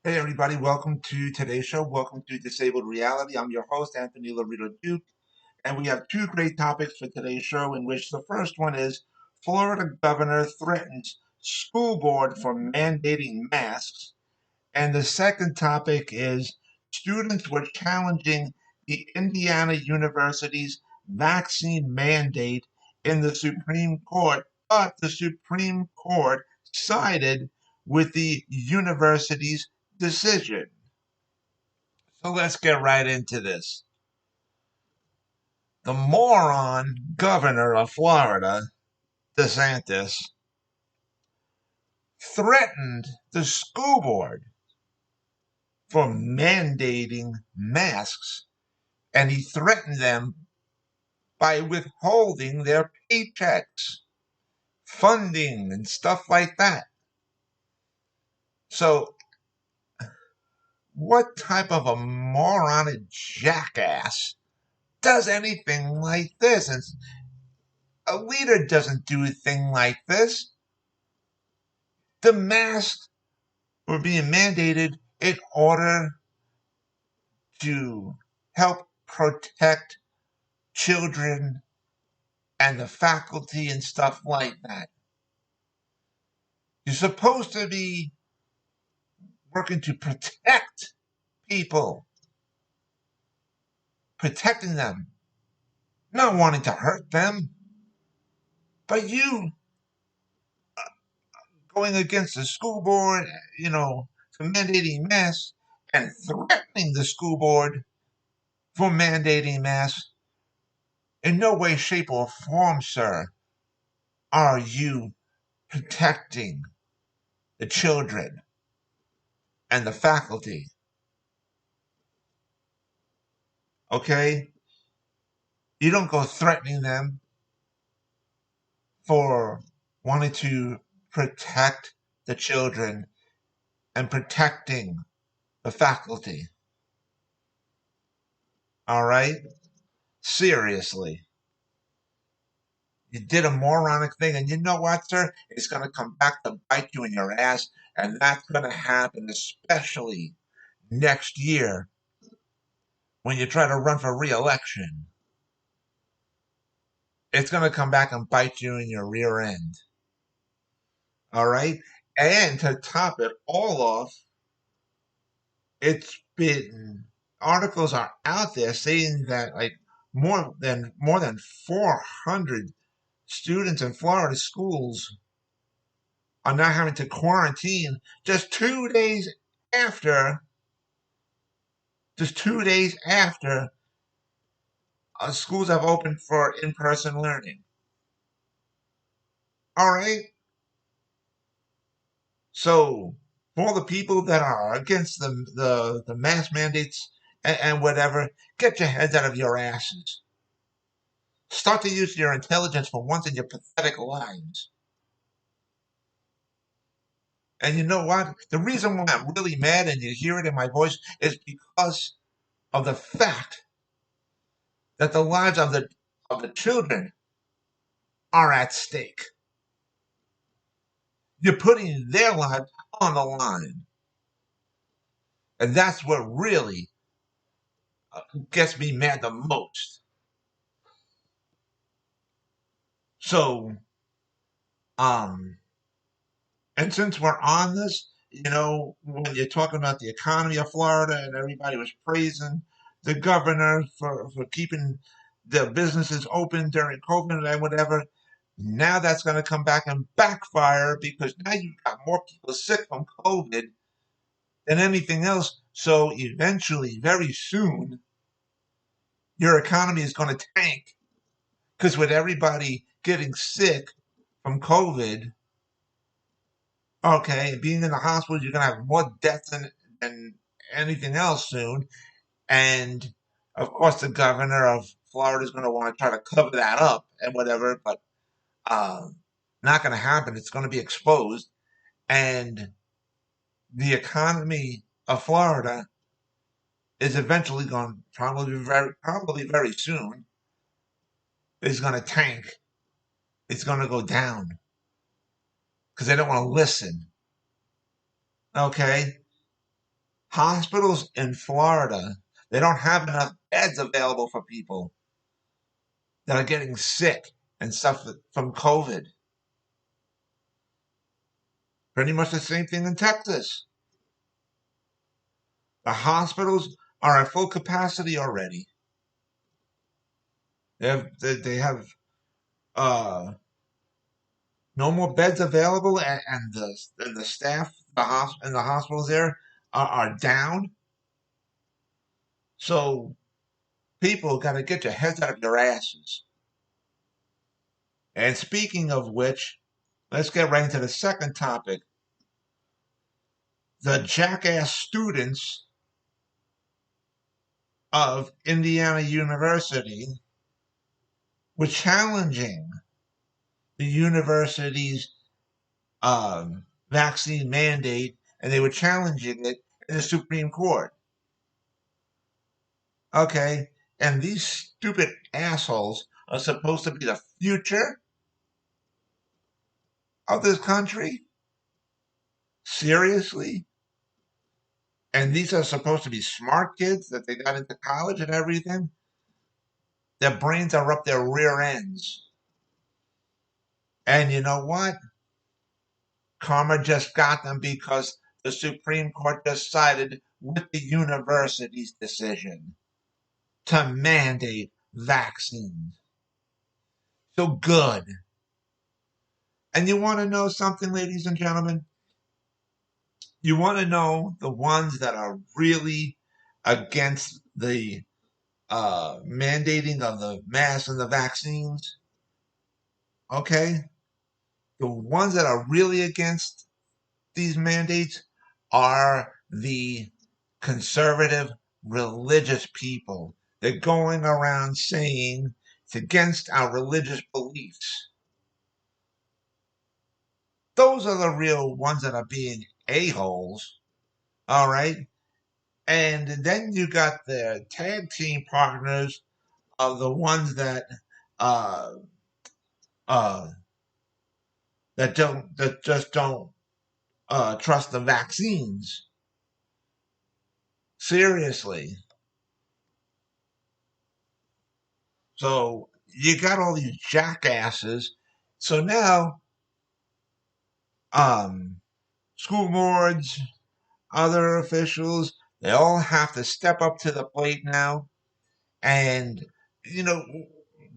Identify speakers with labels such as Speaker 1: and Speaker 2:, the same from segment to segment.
Speaker 1: Hey everybody, welcome to today's show. Welcome to Disabled Reality. I'm your host, Anthony Lorito-Duke, and we have two great topics for today's show, in which the first one is Florida governor threatens school board for mandating masks, and the second topic is students were challenging the Indiana University's vaccine mandate in the Supreme Court, but the Supreme Court sided with the university's decision. So let's get right into this. The moron governor of Florida, DeSantis, threatened the school board for mandating masks, and he threatened them by withholding their paychecks, funding, and stuff like that. So, what type of a moronic jackass does anything like this? And a leader doesn't do a thing like this. The masks were being mandated in order to help protect children and the faculty and stuff like that. You're supposed to be working to protect people, protecting them, not wanting to hurt them. But you going against the school board, for mandating masks and threatening the school board for mandating masks, in no way, shape, or form, sir, are you protecting the children and the faculty. Okay? You don't go threatening them for wanting to protect the children and protecting the faculty. All right? Seriously. You did a moronic thing, and you know what, sir? It's going to come back to bite you in your ass, and that's going to happen especially next year when you try to run for re-election. It's going to come back and bite you in your rear end. All right? And to top it all off, it's been articles are out there saying that like more than 400 students in Florida schools are now having to quarantine after just 2 days after schools have opened for in-person learning. All right. So for all the people that are against the mask mandates and whatever, get your heads out of your asses. Start to use your intelligence for once in your pathetic lives. And you know what? The reason why I'm really mad, and you hear it in my voice, is because of the fact that the lives of the children are at stake. You're putting their lives on the line. And that's what really gets me mad the most. So, and since we're on this, when you're talking about the economy of Florida and everybody was praising the governor for keeping the businesses open during COVID and whatever, now that's going to come back and backfire because now you've got more people sick from COVID than anything else. So eventually, very soon, your economy is going to tank because with everybody getting sick from COVID, okay, being in the hospital, you're going to have more deaths than anything else soon. And of course, the governor of Florida is going to want to try to cover that up and whatever, but not going to happen. It's going to be exposed. And the economy of Florida is eventually going, probably very soon, is going to tank. It's going to go down because they don't want to listen. Okay? Hospitals in Florida, they don't have enough beds available for people that are getting sick and suffer from COVID. Pretty much the same thing in Texas. The hospitals are at full capacity already. They have uh, no more beds available, and the staff in the hospitals there are down. So people got to get your heads out of your asses. And speaking of which, let's get right into the second topic. The jackass students of Indiana University were challenging the university's vaccine mandate, and they were challenging it in the Supreme Court. Okay, and these stupid assholes are supposed to be the future of this country? Seriously? And these are supposed to be smart kids that they got into college and everything? Their brains are up their rear ends. And you know what? Karma just got them because the Supreme Court decided with the university's decision to mandate vaccines. So good. And you want to know something, ladies and gentlemen? You want to know the ones that are really against the mandating of the masks and the vaccines? Okay? The ones that are really against these mandates are the conservative religious people. They're going around saying it's against our religious beliefs. Those are the real ones that are being a-holes. All right. And then you got the tag team partners of the ones uh uh that just don't trust the vaccines. Seriously. So you got all these jackasses. So now um school boards, other officials, they all have to step up to the plate now. And you know,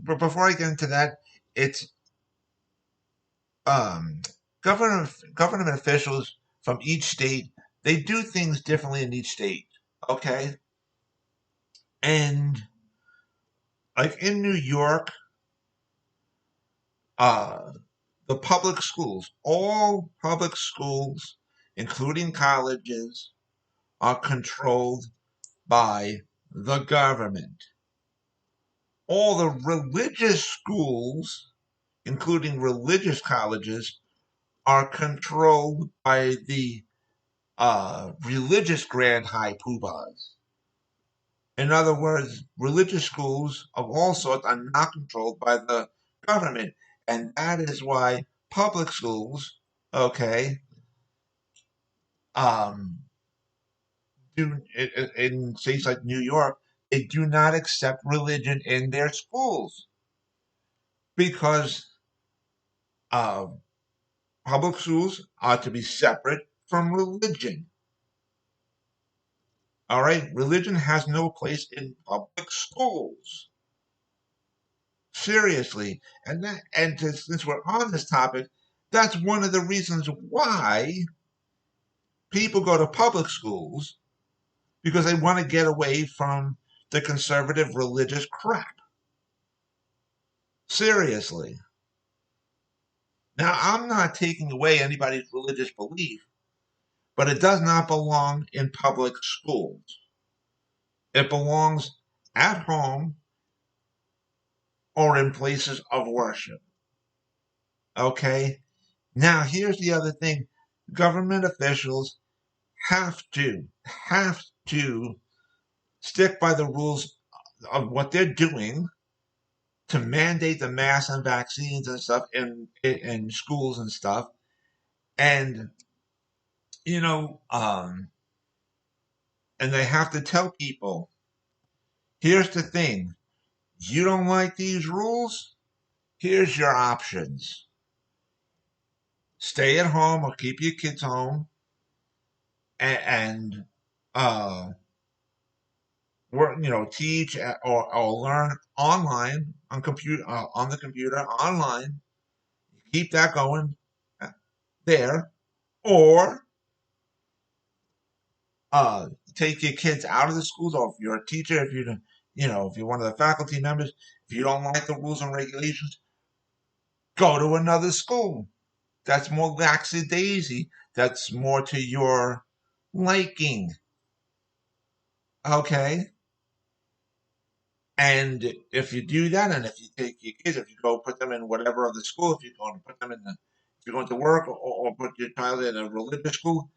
Speaker 1: but before I get into that, it's um, government officials from each state, they do things differently in each state. Okay, and like in New York, uh, the public schools, all public schools, including colleges, are controlled by the government. All the religious schools, including religious colleges, are controlled by the religious grand high poobahs. In other words, religious schools of all sorts are not controlled by the government. And that is why public schools, okay, um, in states like New York, they do not accept religion in their schools because uh, public schools are to be separate from religion. All right, religion has no place in public schools. Seriously, since we're on this topic, that's one of the reasons why people go to public schools because they want to get away from the conservative religious crap. Seriously. Now, I'm not taking away anybody's religious belief, but it does not belong in public schools. It belongs at home or in places of worship. Okay? Now, here's the other thing government officials have to stick by the rules of what they're doing to mandate the masks and vaccines and stuff in schools and stuff. And you know, And they have to tell people, here's the thing, you don't like these rules? Here's your options. Stay at home or keep your kids home and uh, work, teach or learn online on the computer online. Keep that going there, or uh, take your kids out of the schools. Or if you're a teacher, if you're one of the faculty members, if you don't like the rules and regulations, go to another school. That's more laxy-daisy. That's more to your liking. Okay? And if you do that, and if you take your kids, if you go put them in whatever other school, if you're going to put them if you're going to work or put your child in a religious school,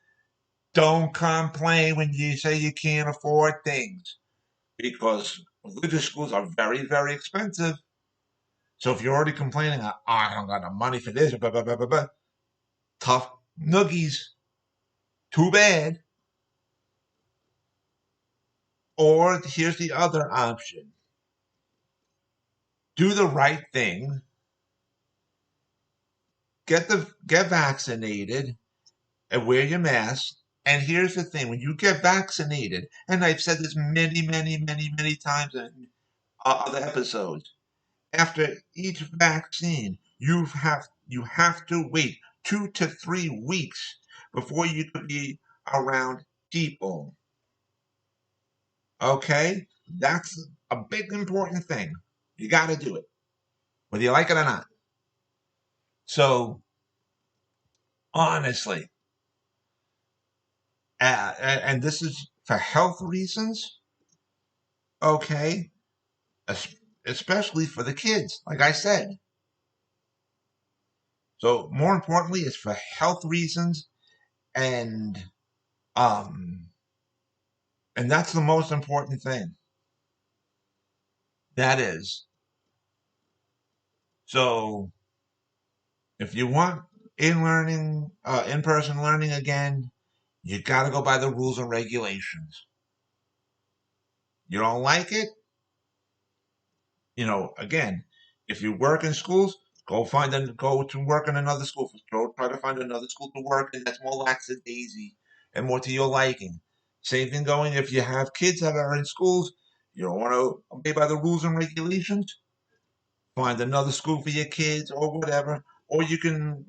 Speaker 1: don't complain when you say you can't afford things because religious schools are very, very expensive. So if you're already complaining, I don't got the money for this, blah, blah, blah, blah, blah, tough noogies. Too bad. Or here's the other option. Do the right thing. Get vaccinated and wear your mask. And here's the thing: when you get vaccinated, and I've said this many, many, many, many times in other episodes, after each vaccine, you have to wait 2 to 3 weeks before you can be around people. Okay, that's a big important thing. You got to do it, whether you like it or not. So honestly, and this is for health reasons. Okay, especially for the kids, like I said. So more importantly, it's for health reasons, and um, and that's the most important thing. That is. So if you want in-person learning again, you got to go by the rules and regulations. You don't like it, again, if you work in schools, go to work in another school. Go try to find another school to work in that's more lackadaisy and more to your liking. Same thing going if you have kids that are in schools, you don't want to obey by the rules and regulations. Find another school for your kids or whatever, or you can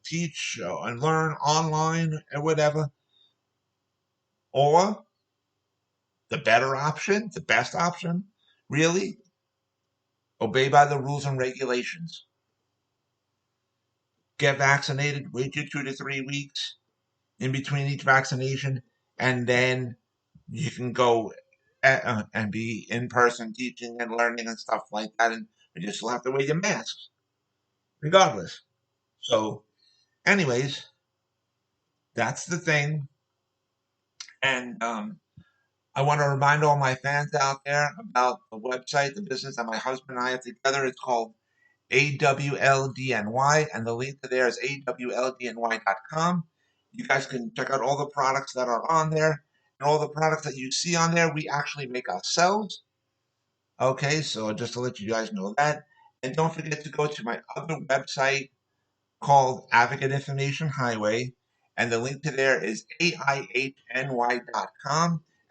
Speaker 1: teach and learn online or whatever. Or the better option, the best option, really, obey by the rules and regulations. Get vaccinated, wait your 2 to 3 weeks in between each vaccination, and then you can go and be in person teaching and learning and stuff like that. And you still have to wear your masks, regardless. So, anyways, that's the thing. And I want to remind all my fans out there about the website, the business that my husband and I have together. It's called AWLDNY, and the link to there is awldny.com. You guys can check out all the products that are on there, and all the products that you see on there, we actually make ourselves. Okay, so just to let you guys know that. And don't forget to go to my other website called Advocate Information Highway, and the link to there is AIHNY.com,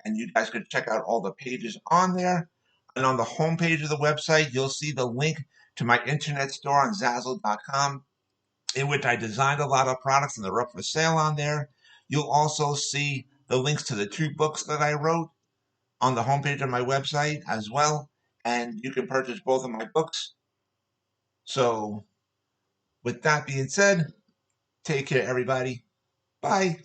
Speaker 1: and you guys can check out all the pages on there. And on the homepage of the website, you'll see the link to my internet store on Zazzle.com, in which I designed a lot of products and they're up for sale on there. You'll also see the links to the 2 books that I wrote on the homepage of my website as well, and you can purchase both of my books. So, with that being said, take care, everybody. Bye.